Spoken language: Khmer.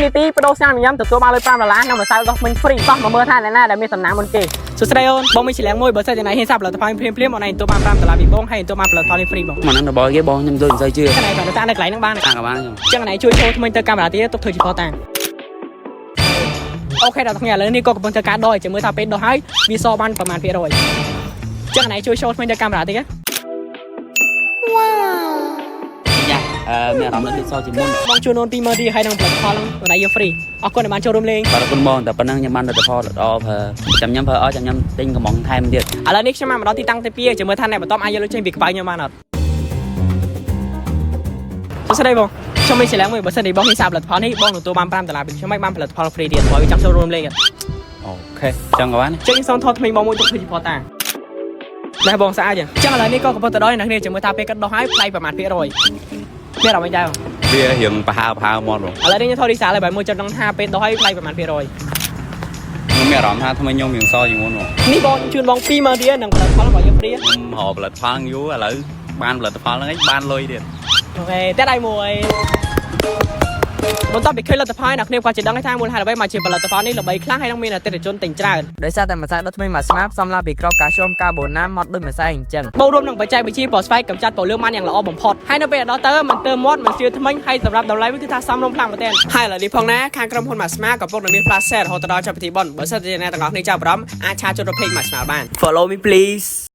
នេះទីបដូរស្នាមញ៉ាំទទួលបានលើ5ដុល្លារនិងម្សៅដុសមិញ free សោះមកមើលថាអ្នកណាដែលមានសំណាងមុនគេសួស្តីអូនបងមានឆ្លៀងមួយបើសិនជាណៃហ៊ានសាប់ផលិតផលភ្លាមៗអូនឯងទទួលបាន5ដុល្លារពីបងហើយទទួលបានផលិតផលនេះ free បងមិនហ្នឹងរបស់គេបងខ្ញុំយល់មិនសូវជឿចឹងណៃគាត់តានៅកន្លែងហ្នឹងបានតាក៏បានចឹងណៃជួយចូលថ្មីទៅកាមេរ៉ាទៀតទុកធ្វើជាផតតាអូខេដល់ថ្ងៃឥឡូវនេះក៏កំពុងធ្វើការដោះឲ្យមើលថាពេលដោះហើយវាសបានប្រមាណភាគរយចឹងណៃជួយចូលថ្មីទៅកាមេរ៉ាទៀតណាយ៉ាមានអារម្មណ៍ដូចសជាមុនបងជួយនូនទីមើលទីហើយនឹងផលិតផលហ្នឹងអូនឯងយក free អរគុណដែលបានចូលរួមលេងបាទអរគុណបងតែប៉ុណ្ណឹងខ្ញុំបានផលិតផលល្អចាំញ៉ាំអស់ចាំញ៉ាំទិញកំងថែមទៀតឥឡូវនេះខ្ញុំមកដល់ទីតាំងទី2ចាំមើលថាអ្នកបន្តអាចយកលុយចេញពីក្បាលខ្ញុំបានអត់សួស្តីបងខ្ញុំមានឆ្លងមួយបើសិនជាបងហ៊ានសាប់ផលិតផលនេះបងទទួលបាន5ដុល្លារពីខ្ញុំមិនបានផលិតផល free ទៀតបើវាចាំចូលរួមលេងអូខេចឹងក៏បានចេញសូនថតថ្មីបងមួយទុកធ្វើជាផតតាណែបងស្អាតចឹងឥឡូវនេះក៏កំពុងទៅដល់អ្នកគ្នាចាំមើលថាពេលគាត់ដោះហើយផ្លៃប្រមាណភាគរយមានអារម្មណ៍យ៉ាងវារៀងប្រហើមកបងឥឡូវនេះខ្ញុំថតរីសាហើយបើមួយចិត្តដឹងថាពេលដោះហើយផ្លៃប្រមាណភាគរយខ្ញុំមានអារម្មណ៍ថាថ្មីខ្ញុំរៀងសជាងមុននេះបងជឿនបង20000រៀលនឹងផលិតផលរបស់យើង free ខ្ញុំរកផលិតផលយូរឥឡូវបានផលិតផលហ្នឹងឯងបានលុយទៀតអូខេតែដៃមួយបន្ទាប់ពីឃើញលទ្ធផលអ្នកគ្នាគាត់ជិះដឹងថាមូលហេតុអ្វីមកជាផលិតផលនេះល្បីខ្លាំងហើយនឹងមានអតិថិជនទិញច្រើនដោយសារតែម្សៅដុសធ្មេញមួយស្មាផ្សំឡើងពីក្របកាល់ស្យូមកាបូណាម៉ត់ដូចម្សៅអញ្ចឹងបូករួមនឹងបច្ចេកវិទ្យាពណ៌ស្វែកកម្ចាត់ពណ៌លឿងបានយ៉ាងល្អបំផុតហើយនៅពេលដល់ទៅមិនទើមាត់មិនជឿថ្មិញហើយសម្រាប់តម្លៃវាគឺថាសមរម្យខ្លាំងមែនទែនហើយឥឡូវនេះផងណាខាងក្រុមហ៊ុនមួយស្មាកំពុងតែមាន flash sale រហូតដល់ចុងពិធីបុណ្យបើសិនជាអ្នកទាំងអស់គ្នាចាប់អារម្មណ៍អាចឆាចូលទៅ page មួយស្មាបាន Follow me please